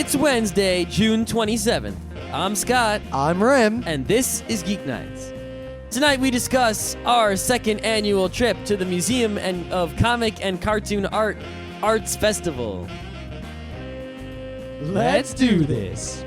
It's Wednesday, June 27th. I'm Scott. I'm Rim. And this is Geeknights. Tonight we discuss our second annual trip to the Museum of Comic and Cartoon Arts Festival. Let's do this.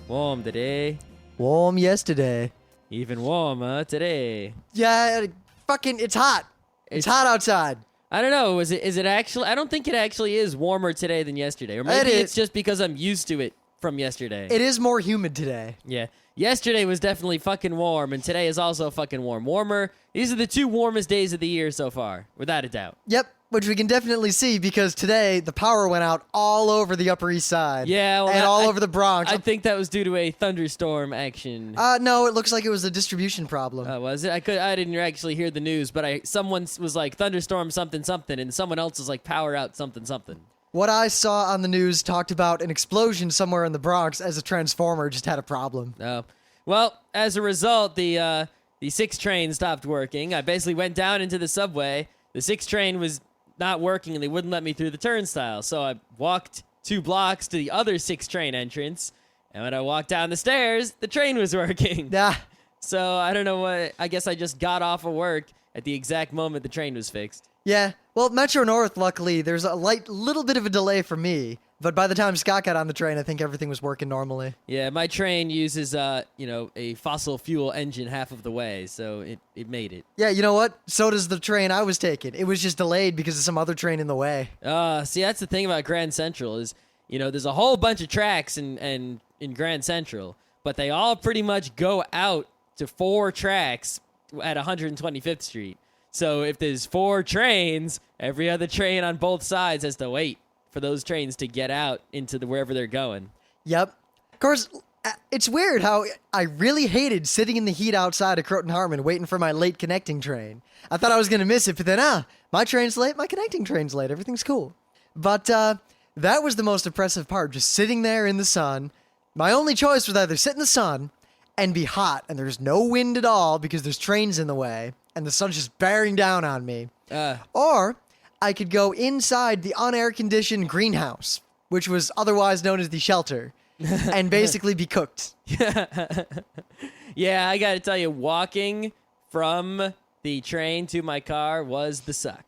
Warm today. Warm yesterday. Even warmer today. Yeah, it's hot. It's hot outside. I don't know. Is it actually? I don't think it actually is warmer today than yesterday. Or maybe it's just because I'm used to it from yesterday. It is more humid today. Yeah. Yesterday was definitely fucking warm, and today is also fucking warm. Warmer. These are the two warmest days of the year so far, without a doubt. Yep, which we can definitely see because today the power went out all over the Upper East Side. Yeah, well, and all over the Bronx. I think that was due to a thunderstorm action. No, it looks like it was a distribution problem. Was it? I didn't actually hear the news, but someone was like thunderstorm something something, and someone else was like power out something something. What I saw on the news talked about an explosion somewhere in the Bronx as a transformer just had a problem. Oh. Well, as a result, the 6 train stopped working. I basically went down into the subway. The 6 train was not working, and they wouldn't let me through the turnstile. So I walked 2 blocks to the other 6 train entrance, and when I walked down the stairs, the train was working. Yeah. So I don't know what. I guess I just got off of work at the exact moment the train was fixed. Yeah. Well, Metro North, luckily, there's a little bit of a delay for me. But by the time Scott got on the train, I think everything was working normally. Yeah, my train uses, a fossil fuel engine half of the way, so it made it. Yeah, you know what? So does the train I was taking. It was just delayed because of some other train in the way. See, that's the thing about Grand Central is, there's a whole bunch of tracks in Grand Central, but they all pretty much go out to 4 tracks at 125th Street. So if there's 4 trains, every other train on both sides has to wait for those trains to get out into wherever they're going. Yep. Of course, it's weird how I really hated sitting in the heat outside of Croton Harmon waiting for my late connecting train. I thought I was going to miss it, but then, my train's late, my connecting train's late, everything's cool. But that was the most impressive part, just sitting there in the sun. My only choice was either sit in the sun and be hot, and there's no wind at all because there's trains in the way, and the sun's just bearing down on me. Or I could go inside the unair-conditioned greenhouse, which was otherwise known as the shelter, and basically be cooked. Yeah, I gotta tell you, walking from the train to my car was the suck.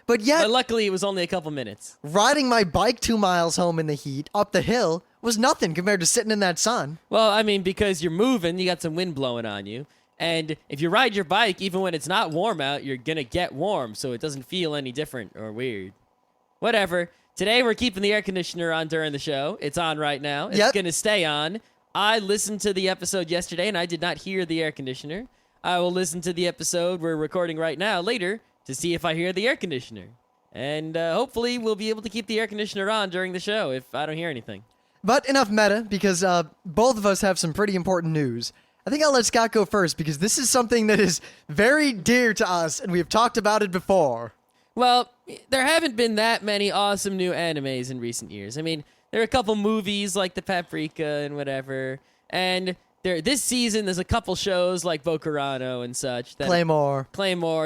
But luckily, it was only a couple minutes. Riding my bike 2 miles home in the heat, up the hill, was nothing compared to sitting in that sun. Well, I mean, because you're moving, you got some wind blowing on you. And if you ride your bike, even when it's not warm out, you're going to get warm, so it doesn't feel any different or weird. Whatever. Today, we're keeping the air conditioner on during the show. It's on right now. It's going to stay on. I listened to the episode yesterday, and I did not hear the air conditioner. I will listen to the episode we're recording right now later to see if I hear the air conditioner. And hopefully, we'll be able to keep the air conditioner on during the show if I don't hear anything. But enough meta, because both of us have some pretty important news. I think I'll let Scott go first because this is something that is very dear to us, and we have talked about it before. Well, there haven't been that many awesome new animes in recent years. I mean, there are a couple movies like the Paprika and whatever, and this season there's a couple shows like Bokurano and such. Claymore,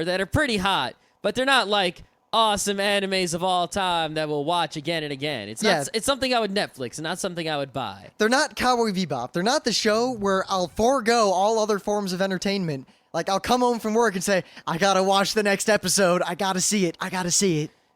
that are pretty hot, but they're not like awesome animes of all time that we'll watch again and again. It's something I would Netflix and not something I would buy. They're not Cowboy Bebop. They're not the show where I'll forego all other forms of entertainment. Like, I'll come home from work and say, I gotta watch the next episode. I gotta see it.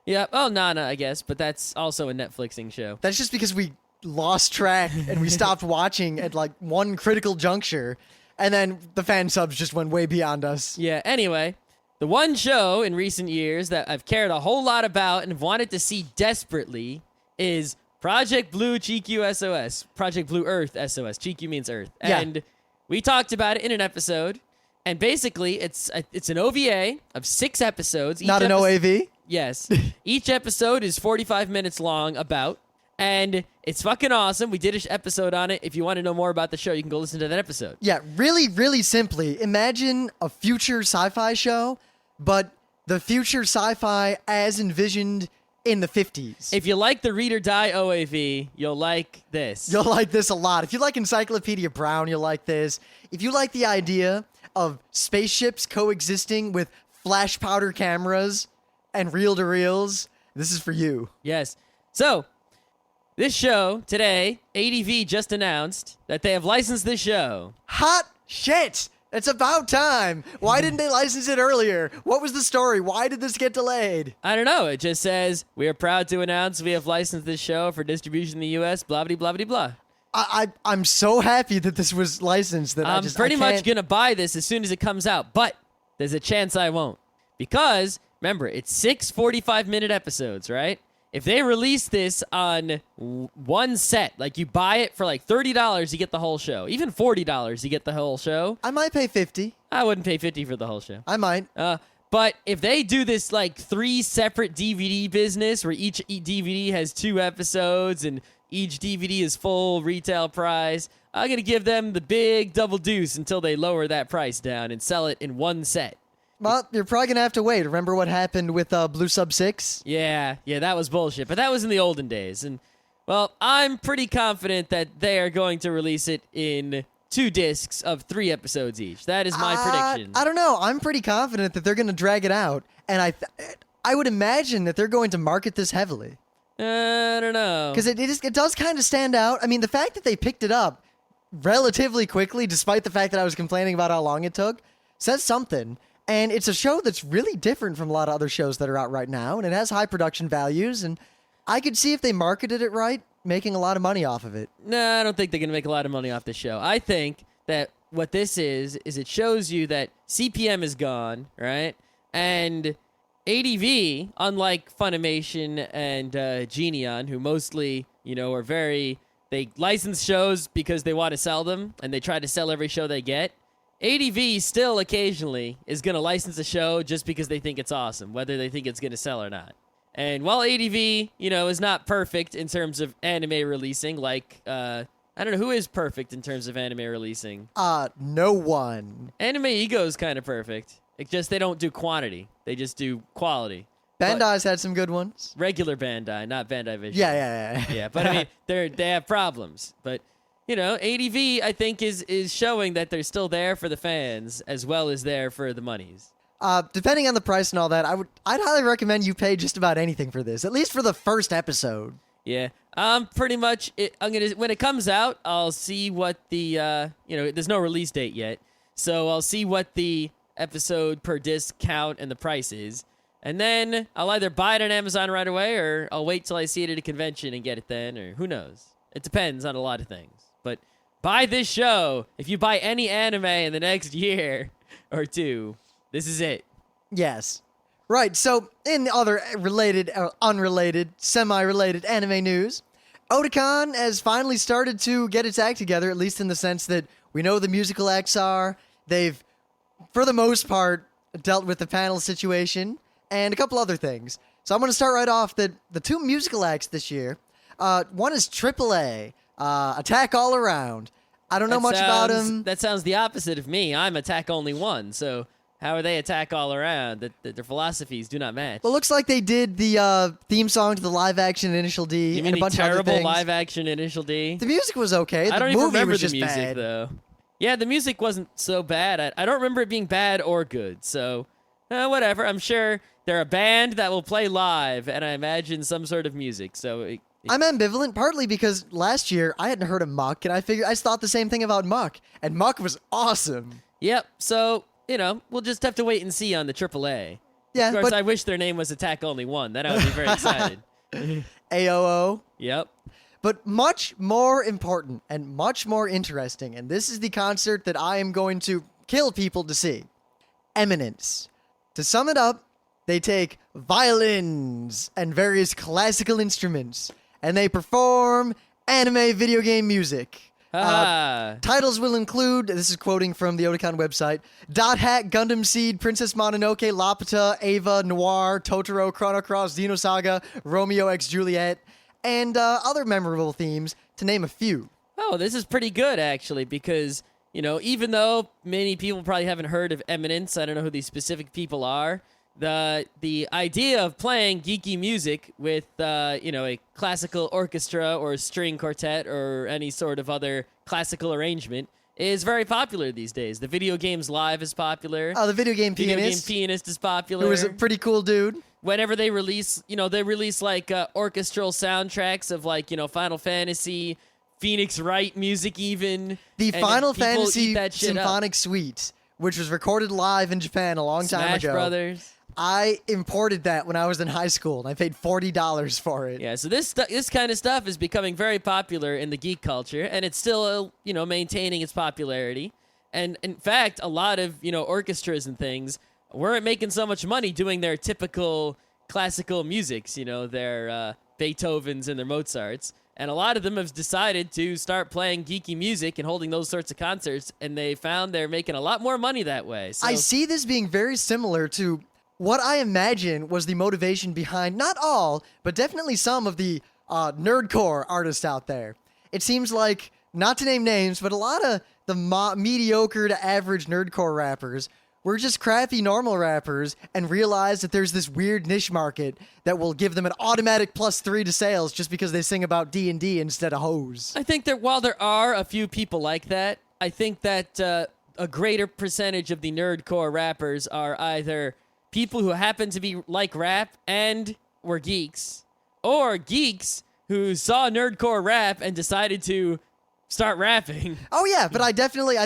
Yeah. Oh, Nana, I guess, but that's also a Netflixing show. That's just because we lost track and we stopped watching at, like, one critical juncture, and then the fan subs just went way beyond us. Yeah, anyway. The one show in recent years that I've cared a whole lot about and wanted to see desperately is Project Blue Chikyuu SOS. Project Blue Earth SOS. Chikyuu means Earth. Yeah. And we talked about it in an episode. And basically, it's an OVA of 6 episodes. Not an OAV? Yes. Each episode is 45 minutes long, about. And it's fucking awesome. We did an episode on it. If you want to know more about the show, you can go listen to that episode. Yeah, really, really simply, imagine a future sci-fi show, but the future sci-fi as envisioned in the 50s. If you like the Read or Die OAV, you'll like this. You'll like this a lot. If you like Encyclopedia Brown, you'll like this. If you like the idea of spaceships coexisting with flash powder cameras and reel-to-reels, This is for you. Yes. So, this show today, ADV just announced that they have licensed this show. Hot shit! It's about time. Why didn't they license it earlier? What was the story? Why did this get delayed? I don't know. It just says, we are proud to announce we have licensed this show for distribution in the U.S., blah, blah, blah, blah, blah. I'm so happy that this was licensed that I'm pretty much going to buy this as soon as it comes out, but there's a chance I won't. Because, remember, it's 6 45-minute episodes, right? If they release this on one set, like you buy it for like $30, you get the whole show. Even $40, you get the whole show. I might pay $50. I wouldn't pay $50 for the whole show. I might. But if they do this like 3 separate DVD business where each DVD has 2 episodes and each DVD is full retail price, I'm going to give them the big double deuce until they lower that price down and sell it in one set. Well, you're probably going to have to wait. Remember what happened with Blue Sub 6? Yeah, that was bullshit. But that was in the olden days. And, well, I'm pretty confident that they are going to release it in 2 discs of 3 episodes each. That is my prediction. I don't know. I'm pretty confident that they're going to drag it out. And I would imagine that they're going to market this heavily. I don't know. Because it does kind of stand out. I mean, the fact that they picked it up relatively quickly, despite the fact that I was complaining about how long it took, says something. And it's a show that's really different from a lot of other shows that are out right now, and it has high production values, and I could see if they marketed it right, making a lot of money off of it. No, I don't think they're going to make a lot of money off this show. I think that what this is it shows you that CPM is gone, right? And ADV, unlike Funimation and Geneon, who mostly, are they license shows because they want to sell them, and they try to sell every show they get. ADV still occasionally is going to license a show just because they think it's awesome, whether they think it's going to sell or not. And while ADV, is not perfect in terms of anime releasing, like, I don't know, who is perfect in terms of anime releasing? No one. Anime Ego is kind of perfect. It's just they don't do quantity. They just do quality. Bandai's had some good ones. Regular Bandai, not Bandai Vision. Yeah. Yeah, but I mean, they have problems. But, ADV, I think, is showing that they're still there for the fans as well as there for the monies. Depending on the price and all that, I'd highly recommend you pay just about anything for this, at least for the first episode. Yeah, pretty much. When it comes out, I'll see what the there's no release date yet, so I'll see what the episode per disc count and the price is, and then I'll either buy it on Amazon right away or I'll wait till I see it at a convention and get it then, or who knows. It depends on a lot of things. But buy this show. If you buy any anime in the next year or 2, this is it. Yes. Right, so in other related, or unrelated, semi-related anime news, Otakon has finally started to get its act together, at least in the sense that we know the musical acts are. They've, for the most part, dealt with the panel situation and a couple other things. So I'm going to start right off that the 2 musical acts this year, one is AAA, Attack All Around. I don't know much about him. That sounds the opposite of me. I'm Attack Only One, so how are they Attack All Around? That their philosophies do not match. Well, looks like they did the theme song to the live-action Initial D. You mean and a bunch of other terrible things. live-action Initial D? The music was okay. I don't the even movie remember was the just music, bad. though. Yeah, the music wasn't so bad. I don't remember it being bad or good, so whatever. I'm sure they're a band that will play live, and I imagine some sort of music, so... I'm ambivalent, partly because last year I hadn't heard of Muck, and I thought the same thing about Muck, and Muck was awesome. Yep, so, we'll just have to wait and see on the AAA. Yeah, of course, but I wish their name was Attack Only One. Then I would be very excited. AOO. Yep. But much more important and much more interesting, and this is the concert that I am going to kill people to see. Eminence. To sum it up, they take violins and various classical instruments, and they perform anime video game music. Titles will include, this is quoting from the Otakon website, Dot Hack, Gundam Seed, Princess Mononoke, Laputa, Ava, Noir, Totoro, Chrono Cross, Xenosaga, Romeo x Juliet, and other memorable themes, to name a few. Oh, this is pretty good, actually, because, even though many people probably haven't heard of Eminence, I don't know who these specific people are, the idea of playing geeky music with, a classical orchestra or string quartet or any sort of other classical arrangement is very popular these days. The Video Games Live is popular. Oh, the Video Game Pianist. Video Game Pianist is popular. Who was a pretty cool dude. whenever they release, they release like orchestral soundtracks of like, Final Fantasy, Phoenix Wright music even. The and Final people Fantasy eat that shit up. Symphonic Suite, which was recorded live in Japan a long time Smash ago. Brothers. I imported that when I was in high school, and I paid $40 for it. Yeah, so this kind of stuff is becoming very popular in the geek culture, and it's still, maintaining its popularity. And in fact, a lot of, orchestras and things weren't making so much money doing their typical classical musics, their Beethovens and their Mozarts. And a lot of them have decided to start playing geeky music and holding those sorts of concerts, and they found they're making a lot more money that way. So I see this being very similar to what I imagine was the motivation behind not all, but definitely some of the nerdcore artists out there. It seems like, not to name names, but a lot of the mediocre to average nerdcore rappers were just crappy normal rappers and realized that there's this weird niche market that will give them an automatic +3 to sales just because they sing about D&D instead of hoes. I think that while there are a few people like that, I think that a greater percentage of the nerdcore rappers are either people who happen to be like rap and were geeks, or geeks who saw nerdcore rap and decided to start rapping. Oh yeah, but I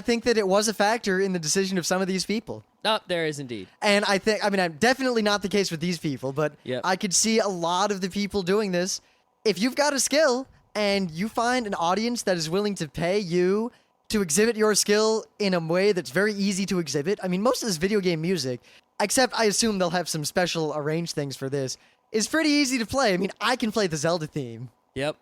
think that it was a factor in the decision of some of these people. Oh, there is indeed. And I'm definitely not the case with these people, but Yep. I could see a lot of the people doing this. If you've got a skill and you find an audience that is willing to pay you to exhibit your skill in a way that's very easy to exhibit, I mean, most of this video game music, except I assume they'll have some special arranged things for this, is pretty easy to play. I mean, I can play the Zelda theme. Yep.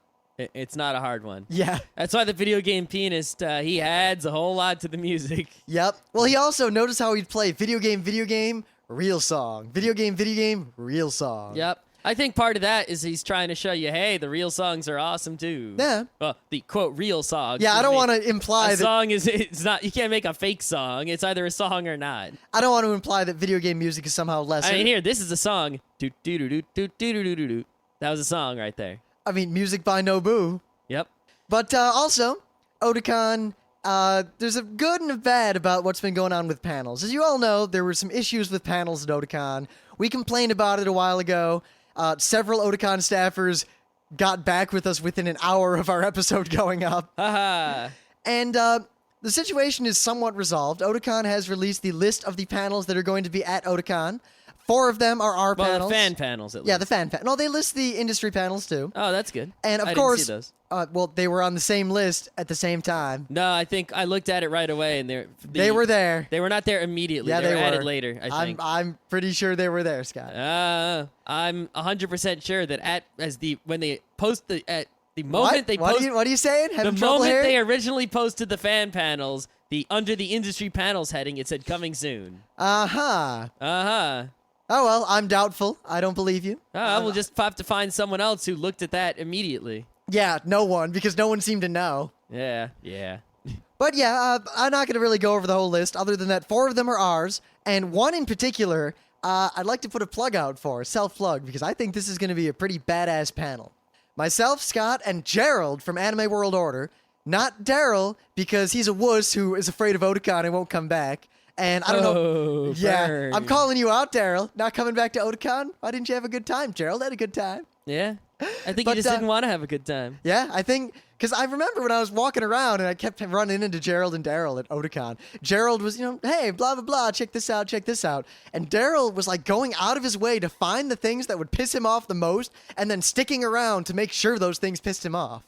It's not a hard one. Yeah. That's why the video game pianist, he adds a whole lot to the music. Yep. Well, he also, notice how he'd play video game, real song. Video game, real song. Yep. I think part of that is he's trying to show you, hey, the real songs are awesome too. Yeah. Well, the quote real song. Yeah, I don't want to imply a that song it's not. You can't make a fake song. It's either a song or not. I don't want to imply that video game music is somehow lesser. I mean, here, this is a song. Do do do do do do do do do. That was a song right there. I mean, music by Nobu. Yep. But also, Otakon, there's a good and a bad about what's been going on with panels. As you all know, there were some issues with panels at Otakon. We complained about it a while ago. Several Otakon staffers got back with us within an hour of our episode going up. Haha. And the situation is somewhat resolved. Otakon has released the list of the panels that are going to be at Otakon. 4 of them are our Well, panels. the fan panels at least. Yeah, the fan panels. No, they list the industry panels too. Oh, that's good. And of I course, didn't see those. well, they were on the same list at the same time. No, I think I looked at it right away, and They were there. They were not there immediately. Yeah, they were they added were. later. I think. I'm pretty sure they were there, Scott. I'm 100% sure that when they post at the moment they What post are you saying? the Having trouble moment here? they originally posted the fan panels, under the industry panels heading, it said coming soon. Uh-huh. Uh-huh. Oh, well, I'm doubtful. I don't believe you. We'll just have to find someone else who looked at that immediately. Yeah, no one, because no one seemed to know. Yeah. But yeah, I'm not going to really go over the whole list, other than that 4 of them are ours, and one in particular, I'd like to put a plug out for, self-plug, because I think this is going to be a pretty badass panel. Myself, Scott, and Gerald from Anime World Order, not Daryl, because he's a wuss who is afraid of Otakon and won't come back. And I don't know. Yeah, burn. I'm calling you out, Daryl. Not coming back to Otakon? Why didn't you have a good time? Gerald had a good time. Yeah. I think But, you just didn't want to have a good time. Yeah, I think, because I remember when I was walking around and I kept running into Gerald and Daryl at Otakon. Gerald was, hey, blah, blah, blah, check this out. And Daryl was like going out of his way to find the things that would piss him off the most and then sticking around to make sure those things pissed him off.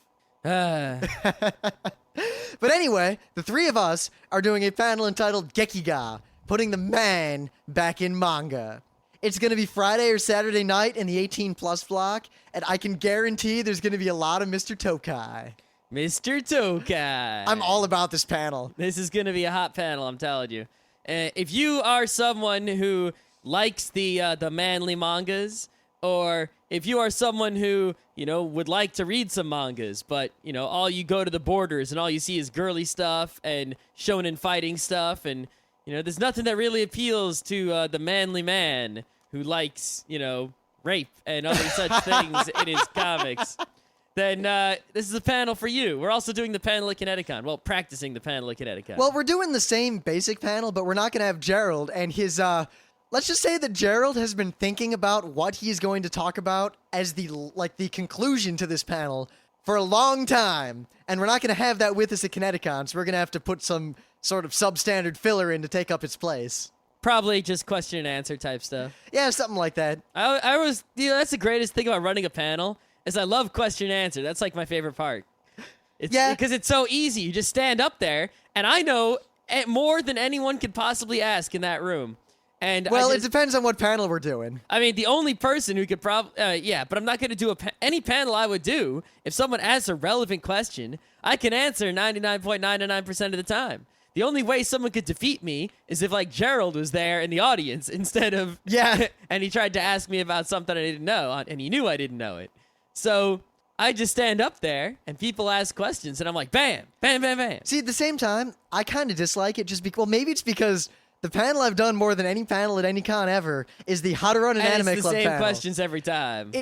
But anyway, the 3 of us are doing a panel entitled Gekiga, putting the man back in manga. It's going to be Friday or Saturday night in the 18+ block, and I can guarantee there's going to be a lot of Mr. Tokai. Mr. Tokai. I'm all about this panel. This is going to be a hot panel, I'm telling you. If you are someone who likes the manly mangas, or if you are someone who, would like to read some mangas, but, all you go to the borders and all you see is girly stuff and shonen fighting stuff, and, there's nothing that really appeals to the manly man who likes, rape and other such things in his comics, then this is a panel for you. We're also doing the panel at Kineticon. Well, practicing the panel at Kineticon. Well, we're doing the same basic panel, but we're not going to have Gerald and his let's just say that Gerald has been thinking about what he is going to talk about as the conclusion to this panel for a long time, and we're not going to have that with us at Kineticon, so we're going to have to put some sort of substandard filler in to take up its place. Probably just question and answer type stuff. Yeah, something like that. I was, that's the greatest thing about running a panel is I love question and answer. That's like my favorite part. Yeah. Because it's so easy. You just stand up there, and I know more than anyone could possibly ask in that room. And well, it depends on what panel we're doing. I mean, the only person who could probably, yeah, but I'm not going to do any panel I would do. If someone asks a relevant question, I can answer 99.99% of the time. The only way someone could defeat me is if, like, Gerald was there in the audience instead of, Yeah. and he tried to ask me about something I didn't know, and he knew I didn't know it. So I just stand up there, and people ask questions, and I'm like, bam, bam, bam, bam. See, at the same time, I kind of dislike it just because, well, maybe it's because the panel I've done more than any panel at any con ever is the How to Run an And Anime it's the Club same panel. questions every time.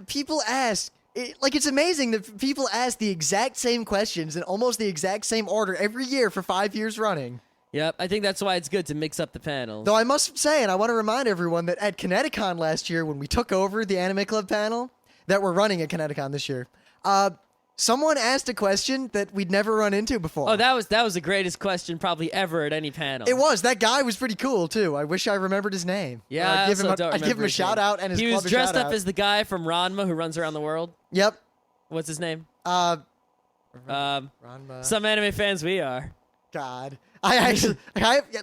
People ask, it's amazing that people ask the exact same questions in almost the exact same order every year for 5 years running. Yep, I think that's why it's good to mix up the panels. Though I must say, and I want to remind everyone that at Kineticon last year, when we took over the Anime Club panel that we're running at Kineticon this year, someone asked a question that we'd never run into before. Oh, that was the greatest question probably ever at any panel. It was. That guy was pretty cool, too. I wish I remembered his name. Yeah, I'd give don't I'd give him remember a his name. shout-out and his He club was a dressed up shout-out. as the guy from Ranma who runs around the world. Yep. What's his name? Ranma. Some anime fans we are. God. The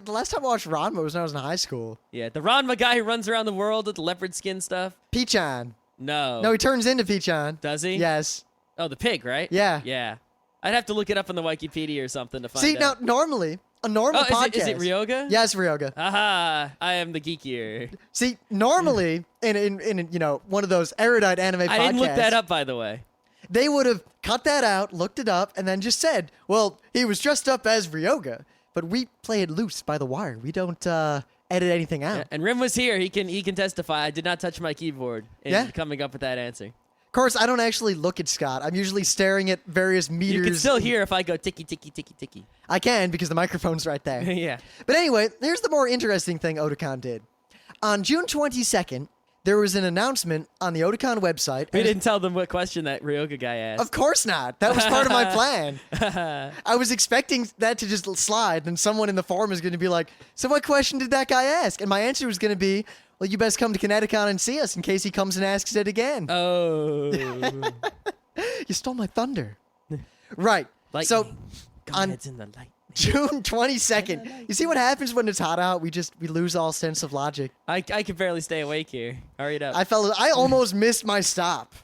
last time I watched Ranma was when I was in high school. Yeah, the Ranma guy who runs around the world with the leopard skin stuff. Peachan. No. No, he turns into Peachan. Does he? Yes. Oh, the pig, right? Yeah. Yeah. I'd have to look it up on the Wikipedia or something to find See, out. now, normally, a normal podcast... Is it Ryoga? Yes, Ryoga. Aha! I am the geekier. See, normally, in one of those erudite anime podcasts... I didn't look that up, by the way. They would have cut that out, looked it up, and then just said, well, he was dressed up as Ryoga. But we play it loose by the wire. We don't edit anything out. Yeah, and Rim was here. He can testify. I did not touch my keyboard in coming up with that answer. Of course, I don't actually look at Scott. I'm usually staring at various meters. You can still hear if I go ticky, ticky, ticky, ticky. I can, because the microphone's right there. Yeah. But anyway, here's the more interesting thing Otakon did. On June 22nd, there was an announcement on the Otakon website. We didn't tell them what question that Ryoga guy asked. Of course not. That was part of my plan. I was expecting that to just slide, and someone in the forum is going to be like, so what question did that guy ask? And my answer was going to be, well, you best come to Kineticon and see us in case he comes and asks it again. Oh. You stole my thunder. Right. Lightning. So, on Godheads in the light. June 22nd, you see what happens when it's hot out? We lose all sense of logic. I can barely stay awake here. Hurry it up. I almost missed my stop.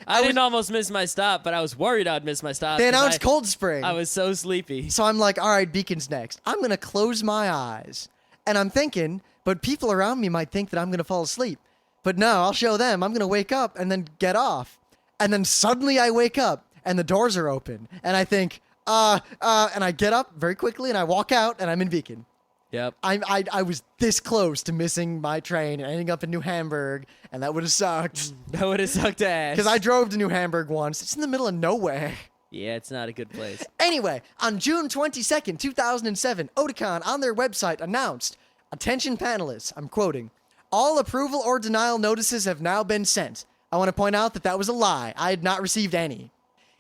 I didn't almost miss my stop, but I was worried I'd miss my stop. They 'cause announced Cold Spring. I was so sleepy. So I'm like, all right, Beacon's next. I'm going to close my eyes. And I'm thinking, but people around me might think that I'm going to fall asleep. But no, I'll show them. I'm going to wake up and then get off. And then suddenly I wake up and the doors are open. And I think, and I get up very quickly and I walk out and I'm in Beacon. Yep. I was this close to missing my train and ending up in New Hamburg, and that would have sucked. That would have sucked ass. Because I drove to New Hamburg once. It's in the middle of nowhere. Yeah, it's not a good place. Anyway, on June 22nd, 2007, Otakon on their website announced, attention panelists, I'm quoting, all approval or denial notices have now been sent. I want to point out that that was a lie. I had not received any.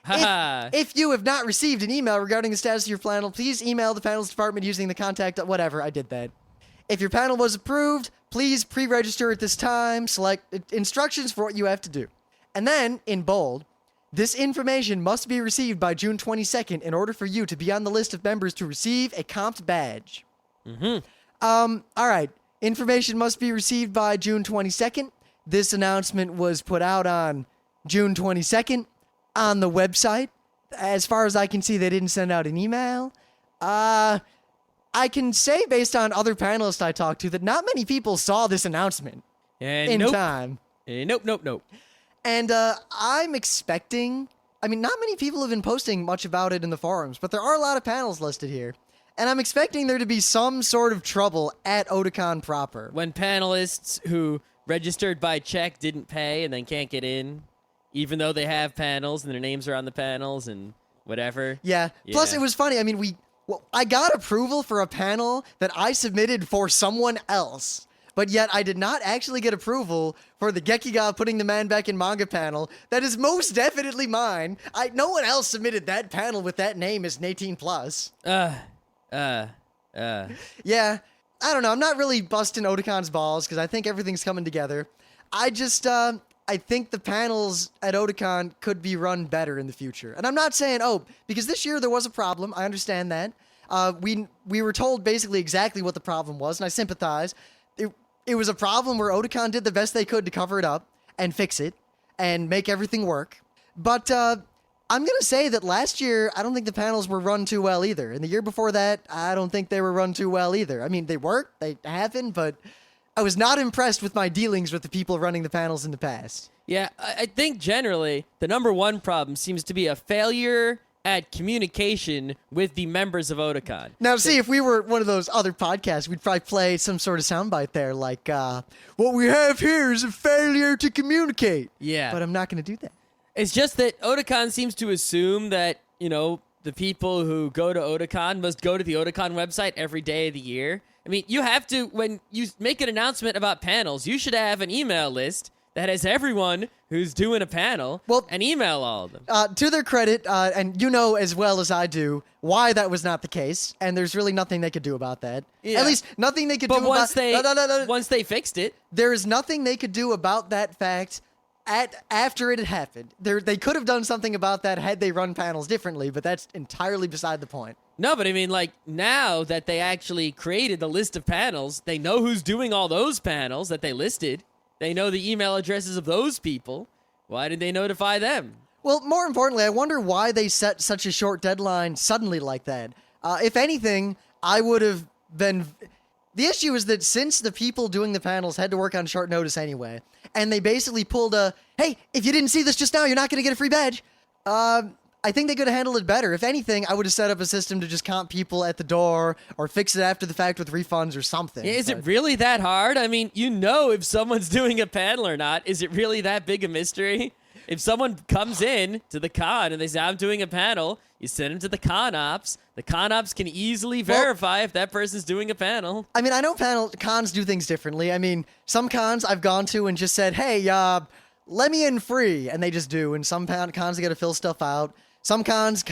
If you have not received an email regarding the status of your panel, please email the panels department using the contact, whatever, I did that. If your panel was approved, please pre-register at this time, select instructions for what you have to do. And then, in bold, this information must be received by June 22nd in order for you to be on the list of members to receive a comped badge. All right. Information must be received by June 22nd. This announcement was put out on June 22nd on the website. As far as I can see, they didn't send out an email. I can say, based on other panelists I talked to, that not many people saw this announcement in time. Nope. And I'm expecting... I mean, not many people have been posting much about it in the forums, but there are a lot of panels listed here. And I'm expecting there to be some sort of trouble at Otakon proper. When panelists who registered by check didn't pay and then can't get in, even though they have panels and their names are on the panels and whatever. Yeah. Plus, it was funny. I mean, I got approval for a panel that I submitted for someone else. but yet I did not actually get approval for the Gekiga putting the man back in manga panel. That is most definitely mine. No one else submitted that panel with that name as an 18+. Yeah, I don't know. I'm not really busting Otakon's balls because I think everything's coming together. I just, I think the panels at Otakon could be run better in the future. And I'm not saying, because this year there was a problem. I understand that. We were told basically exactly what the problem was, and I sympathize. It was a problem where Otakon did the best they could to cover it up and fix it and make everything work. But I'm going to say that last year, I don't think the panels were run too well either. And the year before that, I don't think they were run too well either. I mean, they worked, they happened, but I was not impressed with my dealings with the people running the panels in the past. Yeah, I think generally the number one problem seems to be a failure at communication with the members of Otakon. Now, see, if we were one of those other podcasts, we'd probably play some sort of soundbite there, like, what we have here is a failure to communicate. Yeah. But I'm not going to do that. It's just that Otakon seems to assume that, the people who go to Otakon must go to the Otakon website every day of the year. I mean, you have to, when you make an announcement about panels, you should have an email list that has everyone who's doing a panel and email all of them. To their credit, and you know as well as I do, why that was not the case, and there's really nothing they could do about that. Yeah. At least nothing they could But do once about... once they fixed it. There is nothing they could do about that fact after it had happened. They could have done something about that had they run panels differently, but that's entirely beside the point. No, but I mean, now that they actually created the list of panels, they know who's doing all those panels that they listed. They know the email addresses of those people. Why did they notify them? Well, more importantly, I wonder why they set such a short deadline suddenly like that. If anything, I would have been... The issue is that since the people doing the panels had to work on short notice anyway, and they basically pulled hey, if you didn't see this just now, you're not going to get a free badge. I think they could have handled it better. If anything, I would have set up a system to just count people at the door or fix it after the fact with refunds or something. Yeah, is it really that hard? I mean, if someone's doing a panel or not. Is it really that big a mystery? If someone comes in to the con and they say, I'm doing a panel, you send them to the con ops. The con ops can easily verify if that person's doing a panel. I mean, I know cons do things differently. I mean, some cons I've gone to and just said, hey, let me in free, and they just do. And some cons, they got to fill stuff out. Some cons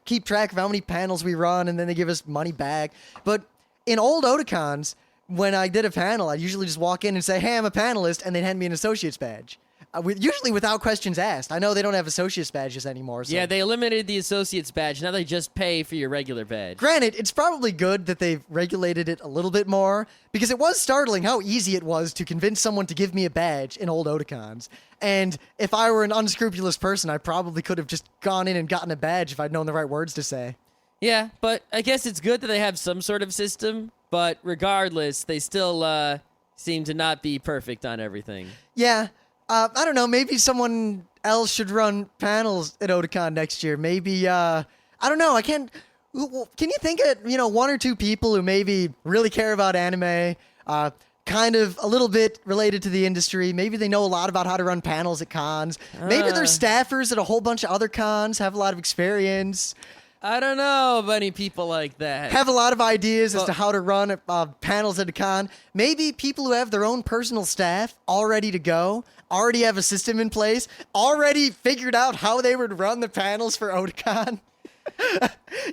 keep track of how many panels we run, and then they give us money back. But in old Otakons, when I did a panel, I'd usually just walk in and say, hey, I'm a panelist, and they'd hand me an associate's badge. Usually without questions asked. I know they don't have associate's badges anymore. So. Yeah, they eliminated the associate's badge. Now they just pay for your regular badge. Granted, it's probably good that they've regulated it a little bit more, because it was startling how easy it was to convince someone to give me a badge in old Otakons. And if I were an unscrupulous person, I probably could have just gone in and gotten a badge if I'd known the right words to say. Yeah, but I guess it's good that they have some sort of system, but regardless, they still seem to not be perfect on everything. Yeah. I don't know, maybe someone else should run panels at Otakon next year. Maybe, I don't know, can you think of, one or two people who maybe really care about anime, kind of a little bit related to the industry? Maybe they know a lot about how to run panels at cons. Maybe they're staffers at a whole bunch of other cons, have a lot of experience. I don't know of any people like that. Have a lot of ideas as to how to run panels at a con. Maybe people who have their own personal staff all ready to go, already have a system in place, already figured out how they would run the panels for Otakon.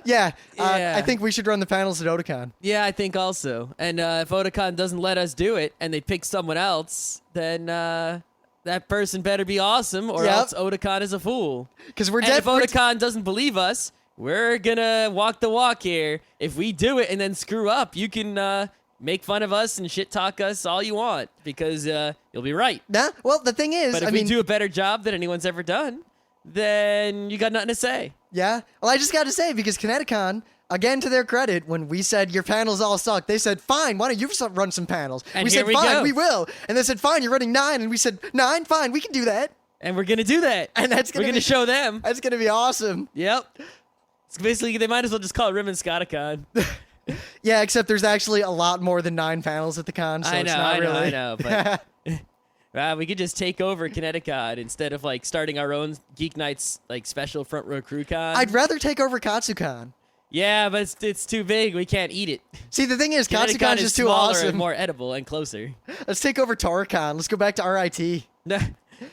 Yeah, I think we should run the panels at Otakon. Yeah, I think also. And if Otakon doesn't let us do it and they pick someone else, then that person better be awesome or else Otakon is a fool. Because we're if Otakon doesn't believe us, we're gonna walk the walk here. If we do it and then screw up, you can make fun of us and shit talk us all you want because you'll be right. Nah, well, the thing is, but if we do a better job than anyone's ever done, then you got nothing to say. Yeah, well, I just got to say, because Kineticon, again, to their credit, when we said your panels all suck, they said, fine, why don't you run some panels? And we here said, we fine, go. we will. And they said, fine, you're running 9. And we said, 9, fine, we can do that. And we're gonna do that. And we're gonna show them. That's gonna be awesome. Yep. It's basically, they might as well just call it Rim and Scoticon. Yeah, except there's actually a lot more than 9 panels at the con, so it's not really. I know, but we could just take over Kineticon instead of starting our own Geeknights special front row crew con. I'd rather take over Katsucon. Yeah, but it's too big. We can't eat it. See, the thing is, Kineticon Katsucon's is just too smaller awesome. and more edible and closer. Let's take over Toricon. Let's go back to RIT.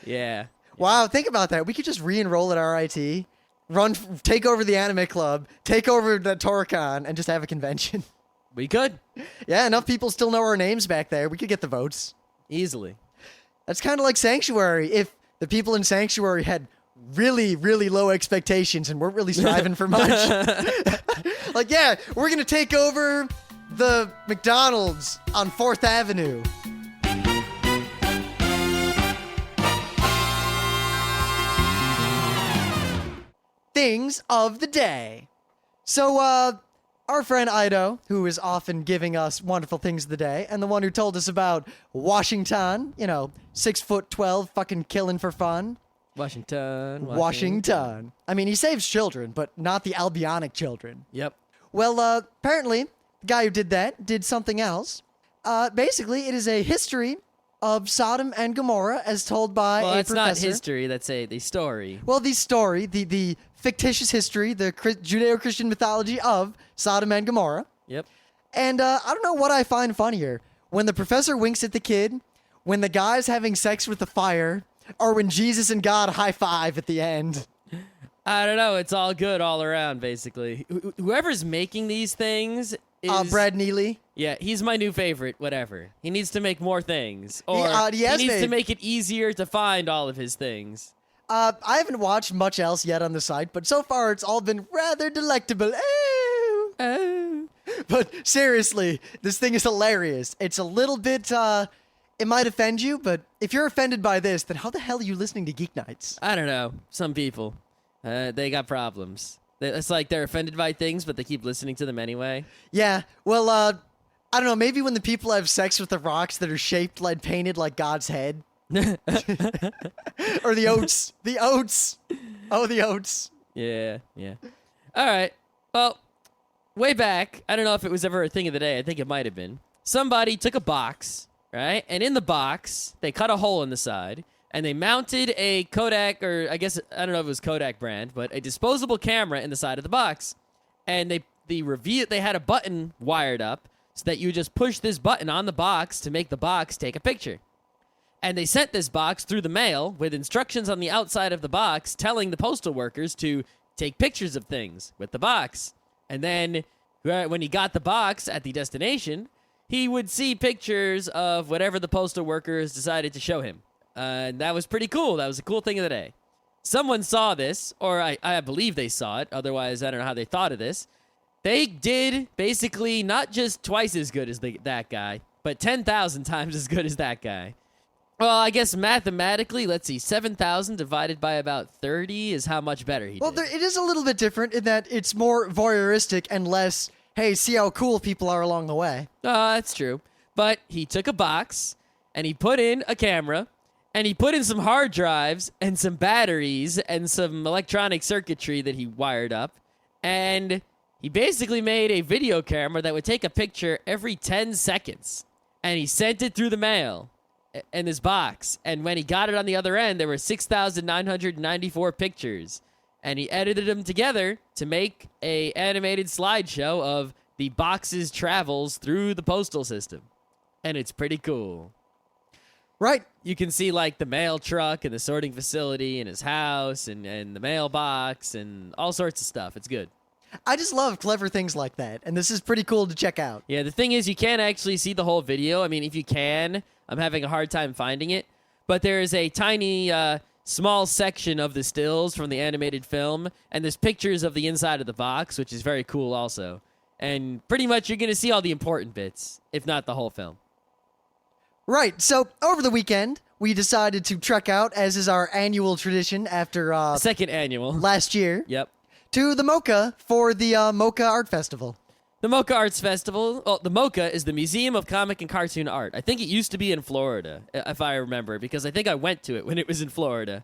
Yeah. Wow, think about that. We could just re-enroll at RIT, take over the anime club, take over the Toricon, and just have a convention. We could. Yeah, enough people still know our names back there. We could get the votes. Easily. That's kind of like Sanctuary. If the people in Sanctuary had really, really low expectations and weren't really striving for much. Like, yeah, we're going to take over the McDonald's on 4th Avenue. Things of the day. So, our friend Ido, who is often giving us wonderful things of the day, and the one who told us about Washington, 6'12", fucking killing for fun. Washington. I mean, he saves children, but not the Albionic children. Yep. Well, apparently, the guy who did that did something else. Basically, it is a history of Sodom and Gomorrah as told by Well, a that's professor. not history. That's the story. Well, the story, the fictitious history, the Judeo-Christian mythology of Sodom and Gomorrah. Yep. And I don't know what I find funnier. When the professor winks at the kid, when the guy's having sex with the fire, or when Jesus and God high-five at the end. I don't know. It's all good all around, basically. Whoever's making these things is... Brad Neely. Yeah, he's my new favorite, whatever. He needs to make more things. Or he has needs to made- make it easier to find all of his things. I haven't watched much else yet on the site, but so far it's all been rather delectable. Ooh. Oh. But seriously, this thing is hilarious. It's a little bit, it might offend you, but if you're offended by this, then how the hell are you listening to Geeknights? I don't know. Some people, they got problems. It's like they're offended by things, but they keep listening to them anyway. Yeah, well, I don't know, maybe when the people have sex with the rocks that are shaped like painted like God's head. Or the oats. The oats. Oh, the oats. Yeah. All right. Well, way back, I don't know if it was ever a thing of the day. I think it might have been. Somebody took a box, right? And in the box, they cut a hole in the side, and they mounted a Kodak, or I guess, I don't know if it was Kodak brand, but a disposable camera in the side of the box. And they had a button wired up so that you just push this button on the box to make the box take a picture. And they sent this box through the mail with instructions on the outside of the box telling the postal workers to take pictures of things with the box. And then when he got the box at the destination, he would see pictures of whatever the postal workers decided to show him. And that was pretty cool. That was a cool thing of the day. Someone saw this, or I believe they saw it. Otherwise, I don't know how they thought of this. They did basically not just twice as good as that guy, but 10,000 times as good as that guy. Well, I guess mathematically, let's see, 7,000 divided by about 30 is how much better he did. Well, it is a little bit different in that it's more voyeuristic and less, hey, see how cool people are along the way. That's true. But he took a box, and he put in a camera, and he put in some hard drives, and some batteries, and some electronic circuitry that he wired up, and he basically made a video camera that would take a picture every 10 seconds, and he sent it through the mail in this box. And when he got it on the other end, there were 6,994 pictures, and he edited them together to make a animated slideshow of the box's travels through the postal system. And it's pretty cool. Right. You can see like the mail truck and the sorting facility and his house and the mailbox and all sorts of stuff. It's good. I just love clever things like that, and this is pretty cool to check out. Yeah, the thing is, you can't actually see the whole video. I mean, if you can, I'm having a hard time finding it. But there is a tiny, small section of the stills from the animated film, and there's pictures of the inside of the box, which is very cool also. And pretty much you're going to see all the important bits, if not the whole film. Right, so over the weekend, we decided to trek out, as is our annual tradition after Second annual. last year, Yep. to the MoCCA for the MoCCA Art Festival. The MoCCA Arts Festival. Well, the MoCCA is the Museum of Comic and Cartoon Art. I think it used to be in Florida, if I remember, because I think I went to it when it was in Florida.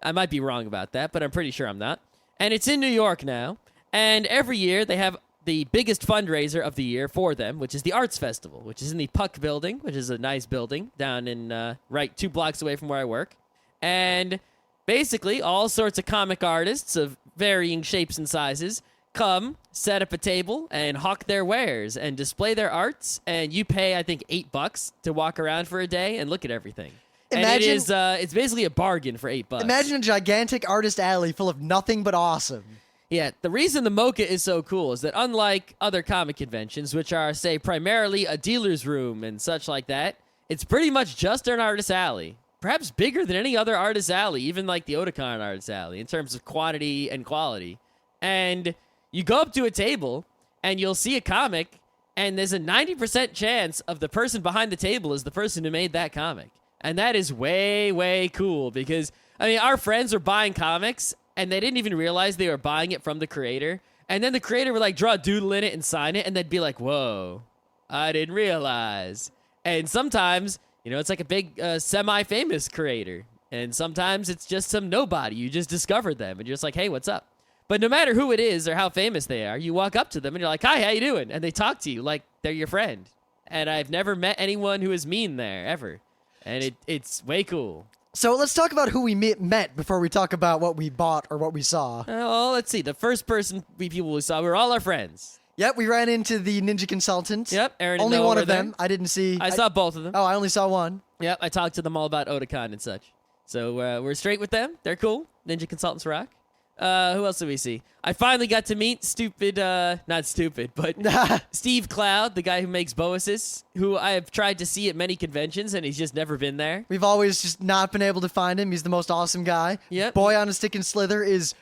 I might be wrong about that, but I'm pretty sure I'm not. And it's in New York now. And every year they have the biggest fundraiser of the year for them, which is the Arts Festival, which is in the Puck Building, which is a nice building down in right 2 blocks away from where I work. And basically all sorts of comic artists of varying shapes and sizes come set up a table and hawk their wares and display their arts, and you pay, I think, $8 to walk around for a day and look at everything. And it is, it's basically a bargain for $8. Imagine a gigantic artist alley full of nothing but awesome. Yeah, the reason the MoCCA is so cool is that unlike other comic conventions, which are, say, primarily a dealer's room and such like that, it's pretty much just an artist alley. Perhaps bigger than any other artist alley, even like the Otakon artist alley, in terms of quantity and quality. And you go up to a table, and you'll see a comic, and there's a 90% chance of the person behind the table is the person who made that comic. And that is way, way cool because, I mean, our friends were buying comics, and they didn't even realize they were buying it from the creator. And then the creator would, like, draw a doodle in it and sign it, and they'd be like, whoa, I didn't realize. And sometimes, you know, it's like a big semi-famous creator. And sometimes it's just some nobody. You just discovered them, and you're just like, hey, what's up? But no matter who it is or how famous they are, you walk up to them, and you're like, hi, how you doing? And they talk to you like they're your friend. And I've never met anyone who is mean there, ever. And it's way cool. So let's talk about who we met before we talk about what we bought or what we saw. Well, let's see. The first people we saw were all our friends. Yep, we ran into the ninja consultant. Yep, Aaron and Only Noah one were of them. there. I didn't see. I saw both of them. Oh, I only saw one. Yep, I talked to them all about Otakon and such. So we're straight with them. They're cool. Ninja consultants rock. Who else did we see? I finally got to meet not stupid, but Steve Cloud, the guy who makes Boasis, who I have tried to see at many conventions, and he's just never been there. We've always just not been able to find him. He's the most awesome guy. Yep. Boy on a Stick and Slither is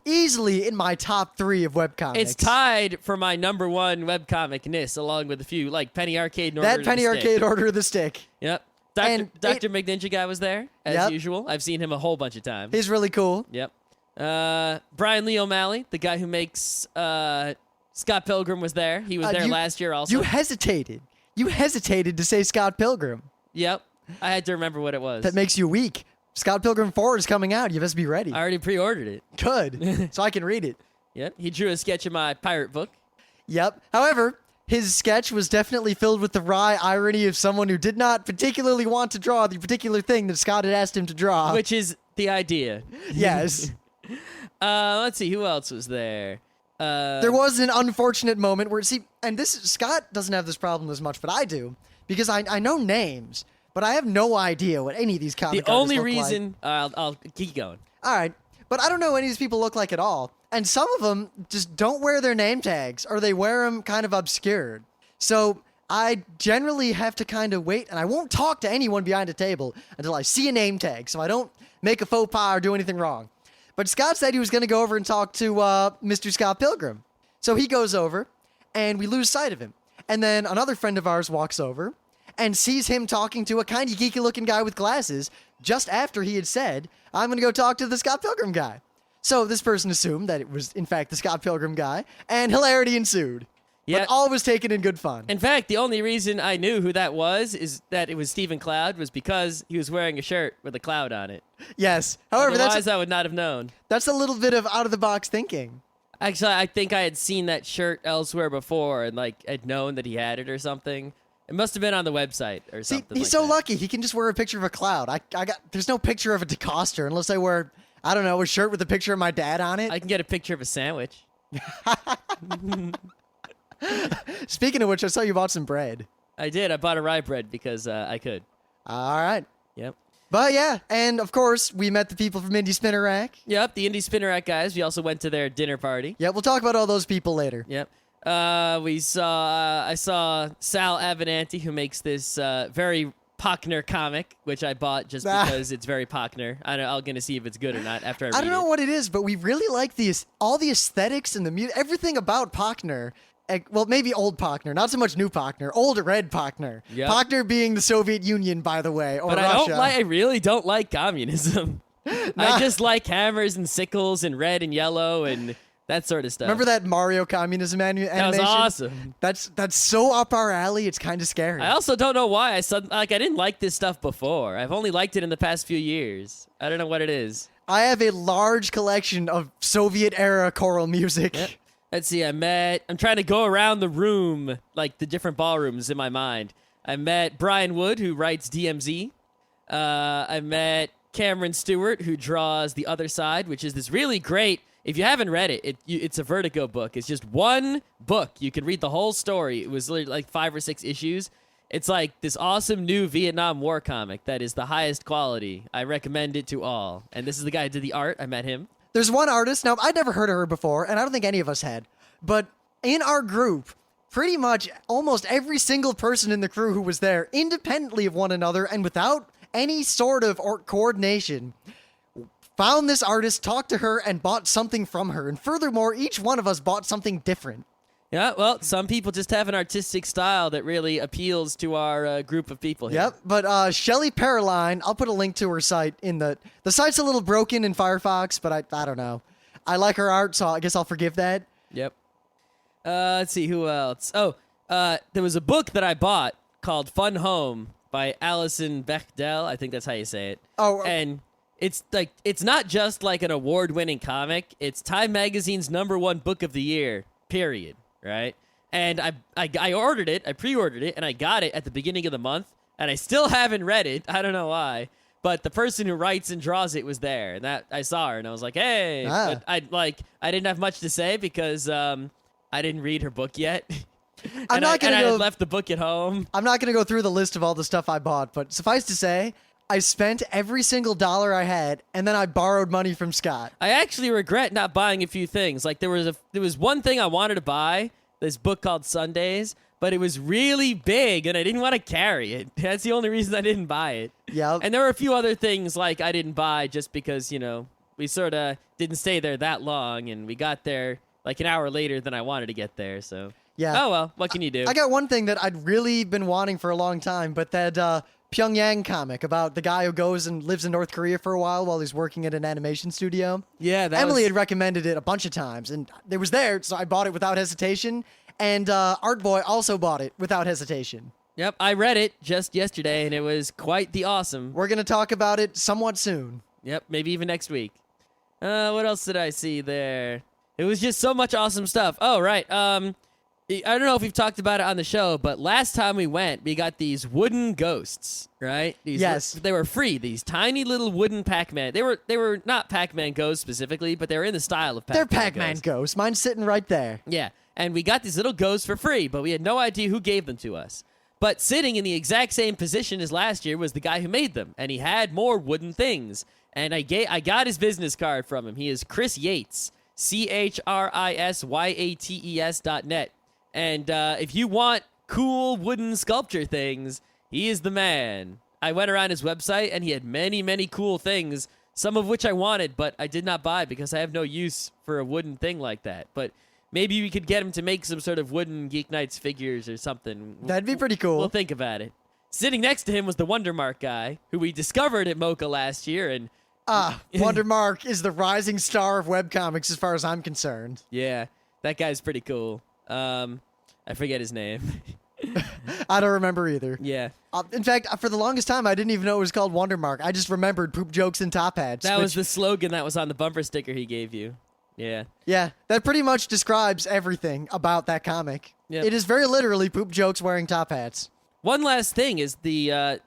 easily in my top 3 of webcomics. It's tied for my number 1 webcomic-ness, along with a few, like Penny Arcade and Order of the That Penny Stick. Arcade Order of the Stick. Yep. And Dr. McNinja guy was there, as Yep. usual. I've seen him a whole bunch of times. He's really cool. Yep. Brian Lee O'Malley, the guy who makes Scott Pilgrim, was there. He was there last year also. You hesitated. You hesitated to say Scott Pilgrim. Yep. I had to remember what it was. That makes you weak. Scott Pilgrim 4 is coming out. You best be ready. I already pre-ordered it. Good. So I can read it. Yep. He drew a sketch of my pirate book. Yep. However, his sketch was definitely filled with the wry irony of someone who did not particularly want to draw the particular thing that Scott had asked him to draw. Which is the idea. Yes. Let's see. Who else was there? There was an unfortunate moment where, Scott doesn't have this problem as much, but I do, because I know names, but I have no idea what any of these comic The artists only look reason... like. I'll keep going. All right, but I don't know what any of these people look like at all, and some of them just don't wear their name tags, or they wear them kind of obscured. So I generally have to kind of wait, and I won't talk to anyone behind a table until I see a name tag, so I don't make a faux pas or do anything wrong. But Scott said he was going to go over and talk to Mr. Scott Pilgrim. So he goes over, and we lose sight of him. And then another friend of ours walks over and sees him talking to a kind of geeky-looking guy with glasses just after he had said, I'm going to go talk to the Scott Pilgrim guy. So this person assumed that it was, in fact, the Scott Pilgrim guy, and hilarity ensued. Yeah. But all was taken in good fun. In fact, the only reason I knew who that was is that it was Stephen Cloud was because he was wearing a shirt with a cloud on it. Yes. However, Otherwise, I would not have known. that's a little bit of out-of-the-box thinking. Actually, I think I had seen that shirt elsewhere before and, like, had known that he had it or something. It must have been on the website or See, something he's like so that. lucky. He can just wear a picture of a cloud. There's no picture of a DeCoster unless I wear, I don't know, a shirt with a picture of my dad on it. I can get a picture of a sandwich. Speaking of which, I saw you bought some bread. I did. I bought a rye bread because I could. All right. Yep. But yeah, and of course, we met the people from Indie Spinner Rack. Yep, the Indie Spinner Rack guys. We also went to their dinner party. Yeah, we'll talk about all those people later. Yep. I saw Sal Avenanti, who makes this very Pockner comic, which I bought just because it's very Pockner. I'm going to see if it's good or not after I read it. I don't know what it is, but we really like all the aesthetics and the music, everything about Pockner. Well, maybe old Pockner, not so much new Pockner. Old red Pockner. Yep. Pockner being the Soviet Union, by the way, or But Russia. I really don't like communism. I just like hammers and sickles and red and yellow and that sort of stuff. Remember that Mario communism animation? That was awesome. That's so up our alley. It's kind of scary. I also don't know why I didn't like this stuff before. I've only liked it in the past few years. I don't know what it is. I have a large collection of Soviet era choral music. Yep. Let's see. I'm trying to go around the room, like the different ballrooms in my mind. I met Brian Wood, who writes DMZ. I met Cameron Stewart, who draws The Other Side, which is this really great if you haven't read it, it's a Vertigo book. It's just one book. You can read the whole story. It was literally like 5 or 6 issues. It's like this awesome new Vietnam War comic that is the highest quality. I recommend it to all. And this is the guy who did the art. I met him. There's one artist. Now, I'd never heard of her before, and I don't think any of us had. But in our group, pretty much almost every single person in the crew who was there, independently of one another and without any sort of coordination, found this artist, talked to her, and bought something from her. And furthermore, each one of us bought something different. Yeah, well, some people just have an artistic style that really appeals to our group of people here. Yep, but Shelly Paroline, I'll put a link to her site in the site's a little broken in Firefox, but I don't know. I like her art, so I guess I'll forgive that. Yep. Let's see, who else? Oh, there was a book that I bought called Fun Home by Alison Bechdel. I think that's how you say it. Oh, and it's not just like an award-winning comic. It's Time Magazine's #1 book of the year, period. Right? And I ordered it, I pre-ordered it, and I got it at the beginning of the month, and I still haven't read it. I don't know why. But the person who writes and draws it was there, and that I saw her, and I was like, hey. Ah. But I didn't have much to say because I didn't read her book yet. I had left the book at home. I'm not going to go through the list of all the stuff I bought, but suffice to say, I spent every single dollar I had, and then I borrowed money from Scott. I actually regret not buying a few things. Like there was one thing I wanted to buy, this book called Sundays, but it was really big, and I didn't want to carry it. That's the only reason I didn't buy it. Yeah. And there were a few other things like I didn't buy just because, we sort of didn't stay there that long, and we got there like an hour later than I wanted to get there, so. Yeah. Oh, well, what can you do? I got one thing that I'd really been wanting for a long time, but that Pyongyang comic about the guy who goes and lives in North Korea for a while he's working at an animation studio. Yeah, Emily had recommended it a bunch of times, and it was there, so I bought it without hesitation, and Art Boy also bought it without hesitation. Yep, I read it just yesterday, and it was quite the awesome. We're going to talk about it somewhat soon. Yep, maybe even next week. What else did I see there? It was just so much awesome stuff. Oh, right. I don't know if we've talked about it on the show, but last time we went, we got these wooden ghosts, right? Yes. They were free, these tiny little wooden Pac-Man. They were not Pac-Man ghosts specifically, but they were in the style of Pac-Man. They're Pac-Man ghosts. Mine's sitting right there. Yeah, and we got these little ghosts for free, but we had no idea who gave them to us. But sitting in the exact same position as last year was the guy who made them, and he had more wooden things. And I got his business card from him. He is Chris Yates, ChrisYates.net. And if you want cool wooden sculpture things, he is the man. I went around his website, and he had many, many cool things, some of which I wanted, but I did not buy because I have no use for a wooden thing like that. But maybe we could get him to make some sort of wooden Geeknights figures or something. That'd be pretty cool. We'll think about it. Sitting next to him was the Wondermark guy, who we discovered at MoCCA last year, and Wondermark is the rising star of webcomics as far as I'm concerned. yeah, that guy's pretty cool. I forget his name. I don't remember either. Yeah. In fact, for the longest time, I didn't even know it was called Wondermark. I just remembered poop jokes and top hats. That was the slogan that was on the bumper sticker he gave you. Yeah. Yeah, that pretty much describes everything about that comic. Yep. It is very literally poop jokes wearing top hats. One last thing is I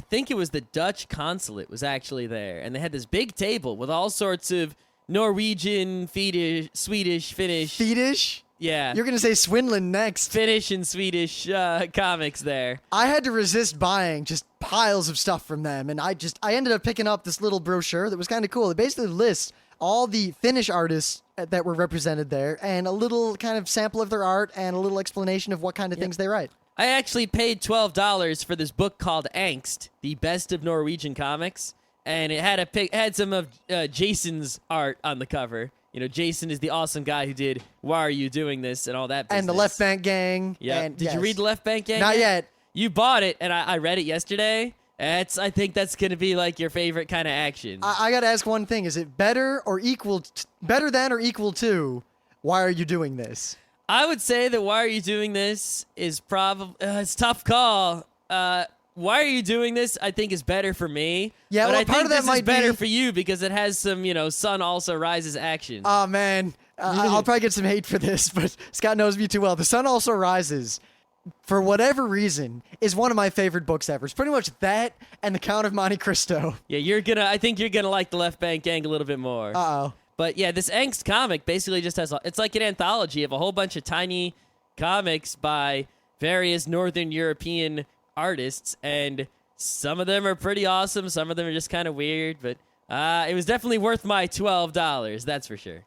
think it was the Dutch consulate was actually there, and they had this big table with all sorts of Norwegian, Swedish, Finnish. Fetish? Yeah. You're going to say Swinland next. Finnish and Swedish comics there. I had to resist buying just piles of stuff from them, and I ended up picking up this little brochure that was kind of cool. It basically lists all the Finnish artists that were represented there, and a little kind of sample of their art, and a little explanation of what kind of things they write. I actually paid $12 for this book called Angst, the best of Norwegian comics, and it had some of Jason's art on the cover. Jason is the awesome guy who did Why Are You Doing This and all that business. And the Left Bank Gang. Yeah. Did you read the Left Bank Gang? Not yet. You bought it, and I read it yesterday. I think that's going to be like your favorite kind of action. I got to ask one thing. Is it better than or equal to Why Are You Doing This? I would say that Why Are You Doing This is probably it's a tough call. Why Are You Doing This, I think, is better for me. Yeah, but well, I part think of that this might is better be for you because it has some, Sun Also Rises action. Oh, man. I'll probably get some hate for this, but Scott knows me too well. The Sun Also Rises, for whatever reason, is one of my favorite books ever. It's pretty much that and The Count of Monte Cristo. Yeah, I think you're gonna like the Left Bank Gang a little bit more. Uh-oh. But yeah, this Angst comic basically just has, it's like an anthology of a whole bunch of tiny comics by various Northern European artists, and some of them are pretty awesome, some of them are just kind of weird, but it was definitely worth my $12, that's for sure.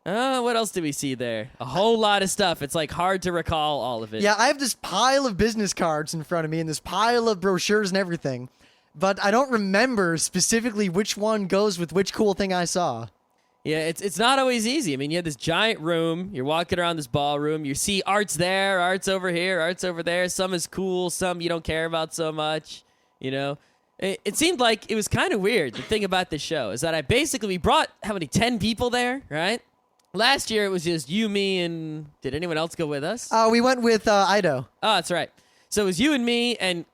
What else did we see there? A whole lot of stuff. It's like hard to recall all of it. Yeah, I have this pile of business cards in front of me and this pile of brochures and everything, but I don't remember specifically which one goes with which cool thing I saw. Yeah, it's not always easy. I mean, you have this giant room. You're walking around this ballroom. You see arts there, arts over here, arts over there. Some is cool, some you don't care about so much, you know? It seemed like it was kind of weird. The thing about this show is that we brought, 10 people there, right? Last year, it was just you, me, and did anyone else go with us? We went with Ido. Oh, that's right. So it was you and me and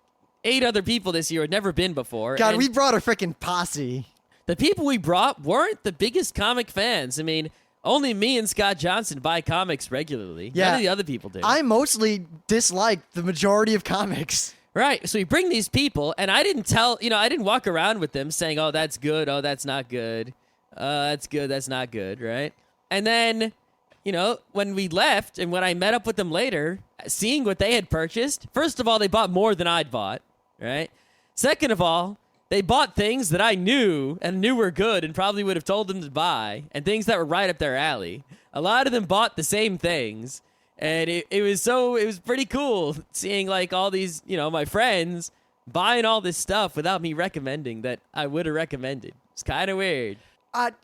8 other people this year who had never been before. God, and we brought a freaking posse. the people we brought weren't the biggest comic fans. I mean, only me and Scott Johnson buy comics regularly. Yeah. None of the other people do. I mostly dislike the majority of comics. Right. So we bring these people, and I didn't walk around with them saying, oh, that's good, oh, that's not good. That's good, that's not good, right? And then, when we left and when I met up with them later, seeing what they had purchased, first of all, they bought more than I'd bought, right? Second of all, they bought things that I knew were good and probably would have told them to buy, and things that were right up their alley. A lot of them bought the same things, and it was pretty cool seeing like all these, my friends buying all this stuff without me recommending that I would have recommended. It's kind of weird.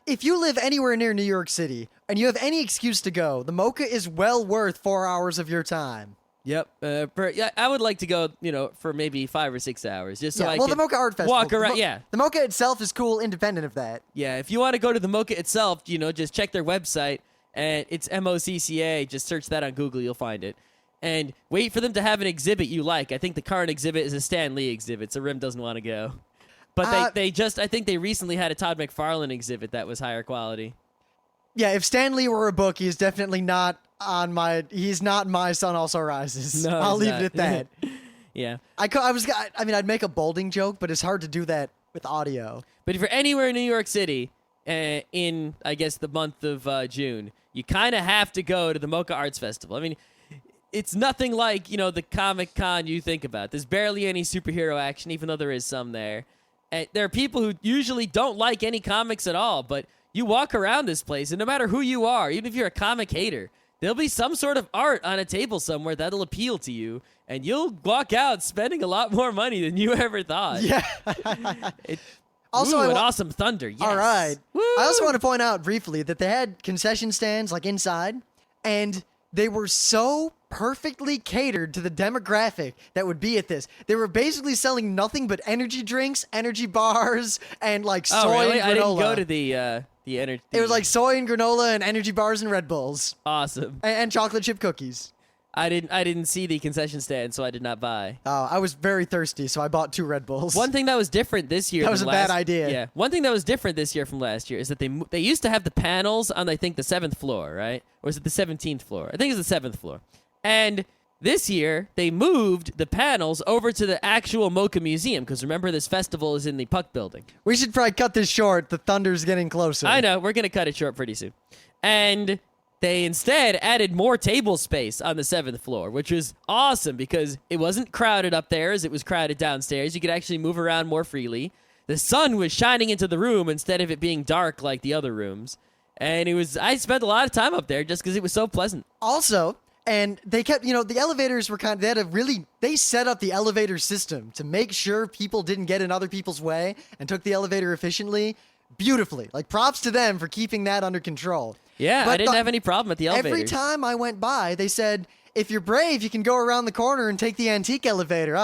If you live anywhere near New York City and you have any excuse to go, the MoCCA is well worth 4 hours of your time. Yep. I would like to go, for maybe 5 or 6 hours, just so I the can MoCCA Art Festival. walk around. Yeah. The MoCCA itself is cool, independent of that. Yeah. If you want to go to the MoCCA itself, just check their website, and it's MoCCA. Just search that on Google, you'll find it. And wait for them to have an exhibit you like. I think the current exhibit is a Stan Lee exhibit, so Rim doesn't want to go. But I think they recently had a Todd McFarlane exhibit that was higher quality. Yeah, if Stan Lee were a book, he's definitely not he's not My Sun Also Rises. No, I'll he's leave it at that. Yeah. I'd make a bolding joke, but it's hard to do that with audio. But if you're anywhere in New York City in, I guess, the month of June, you kind of have to go to the MoCCA Arts Festival. I mean, it's nothing like, the Comic Con you think about. There's barely any superhero action, even though there is some there. And there are people who usually don't like any comics at all, but you walk around this place, and no matter who you are, even if you're a comic hater, there'll be some sort of art on a table somewhere that'll appeal to you, and you'll walk out spending a lot more money than you ever thought. Yeah. Also, an awesome thunder. Yes. All right. Woo! I also want to point out briefly that they had concession stands like inside, and they were so perfectly catered to the demographic that would be at this. They were basically selling nothing but energy drinks, energy bars, and like soy really? and granola. I didn't go to the energy. It was like soy and granola and energy bars and Red Bulls. Awesome. And chocolate chip cookies. I didn't see the concession stand, so I did not buy. Oh, I was very thirsty, so I bought 2 Red Bulls. One thing that was different this year. That was a bad idea. Yeah. One thing that was different this year from last year is that they used to have the panels on, I think, the 7th floor, right? Or is it the 17th floor? I think it's the 7th floor. And this year, they moved the panels over to the actual MoCCA Museum, because remember, this festival is in the Puck Building. We should probably cut this short. The thunder's getting closer. I know. We're going to cut it short pretty soon. And they instead added more table space on the 7th floor, which was awesome because it wasn't crowded up there as it was crowded downstairs. You could actually move around more freely. The sun was shining into the room instead of it being dark like the other rooms. And I spent a lot of time up there just because it was so pleasant. Also, and they kept, the elevators were they set up the elevator system to make sure people didn't get in other people's way and took the elevator efficiently, beautifully. Like, props to them for keeping that under control. Yeah, but I didn't have any problem at the elevator. Every time I went by, they said, if you're brave, you can go around the corner and take the antique elevator.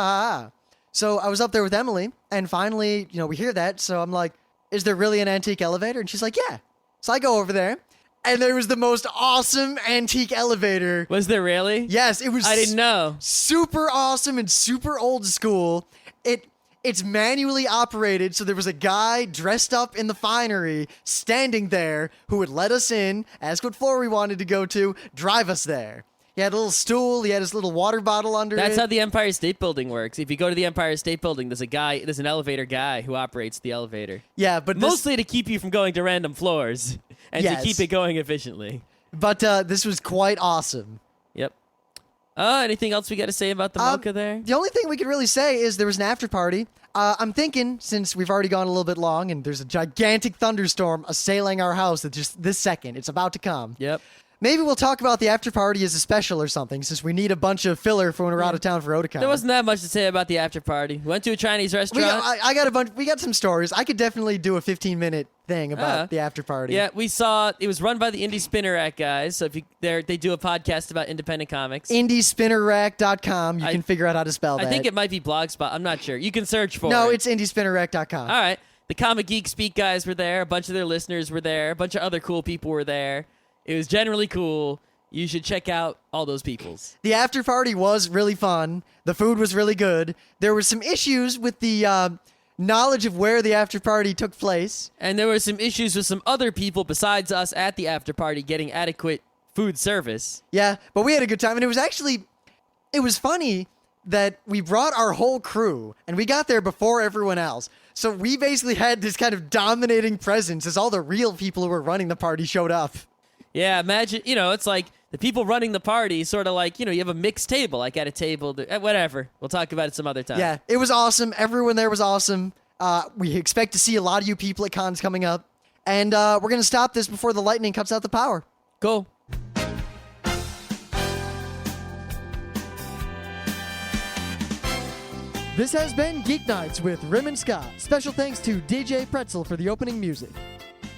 So I was up there with Emily, and finally, we hear that. So I'm like, is there really an antique elevator? And she's like, yeah. So I go over there, and there was the most awesome antique elevator. Was there really? Yes, it was. I didn't know. Super awesome and super old school. It's manually operated, so there was a guy dressed up in the finery standing there who would let us in, ask what floor we wanted to go to, drive us there. He had a little stool. He had his little water bottle under it. That's how the Empire State Building works. If you go to the Empire State Building, there's an elevator guy who operates the elevator. Yeah, but mostly to keep you from going to random floors. and Yes. to keep it going efficiently. But this was quite awesome. Yep. Anything else we got to say about the MoCCA there? The only thing we could really say is there was an after party. I'm thinking, since we've already gone a little bit long and there's a gigantic thunderstorm assailing our house at just this second, it's about to come. Yep. Maybe we'll talk about the after party as a special or something, since we need a bunch of filler for when we're out of town for Otakon. There wasn't that much to say about the after party. We went to a Chinese restaurant. I got a bunch. We got some stories. I could definitely do a 15-minute thing about the after party. Yeah, we saw it was run by the Indie Spinner Rack guys. So if they do a podcast about independent comics. IndieSpinnerRack.com. You can figure out how to spell that. I think it might be Blogspot. I'm not sure. You can search for it. No, it's IndieSpinnerRack.com. All right. The Comic Geek Speak guys were there. A bunch of their listeners were there. A bunch of other cool people were there. It was generally cool. You should check out all those peoples. The after party was really fun. The food was really good. There were some issues with the knowledge of where the after party took place. And there were some issues with some other people besides us at the after party getting adequate food service. Yeah, but we had a good time. And it was funny that we brought our whole crew and we got there before everyone else. So we basically had this kind of dominating presence as all the real people who were running the party showed up. Yeah, imagine, it's like the people running the party, sort of like, you have a mixed table, like at a table, whatever. We'll talk about it some other time. Yeah, it was awesome. Everyone there was awesome. We expect to see a lot of you people at cons coming up. And we're going to stop this before the lightning cuts out the power. Cool. This has been Geeknights with Rim and Scott. Special thanks to DJ Pretzel for the opening music.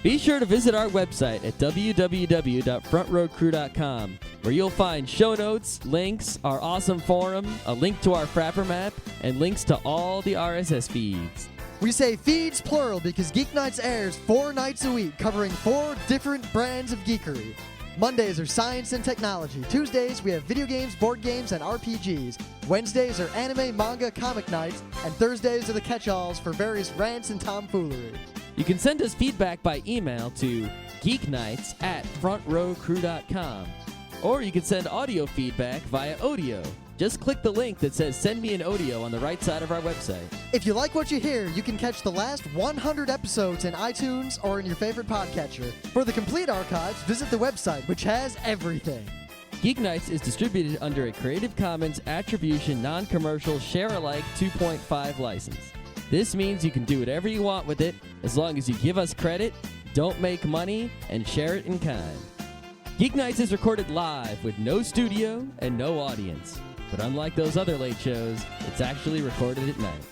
Be sure to visit our website at www.frontrowcrew.com, where you'll find show notes, links, our awesome forum, a link to our Frapper map, and links to all the RSS feeds. We say feeds plural because Geeknights airs 4 nights a week, covering 4 different brands of geekery. Mondays are science and technology. Tuesdays, we have video games, board games, and RPGs. Wednesdays are anime, manga, comic nights. And Thursdays are the catch-alls for various rants and tomfoolery. You can send us feedback by email to geeknights@frontrowcrew.com. Or you can send audio feedback via audio. Just click the link that says Send Me an Audio on the right side of our website. If you like what you hear, you can catch the last 100 episodes in iTunes or in your favorite podcatcher. For the complete archives, visit the website, which has everything. Geeknights is distributed under a Creative Commons Attribution Non-Commercial Share-alike 2.5 license. This means you can do whatever you want with it as long as you give us credit, don't make money, and share it in kind. Geeknights is recorded live with no studio and no audience. But unlike those other late shows, it's actually recorded at night.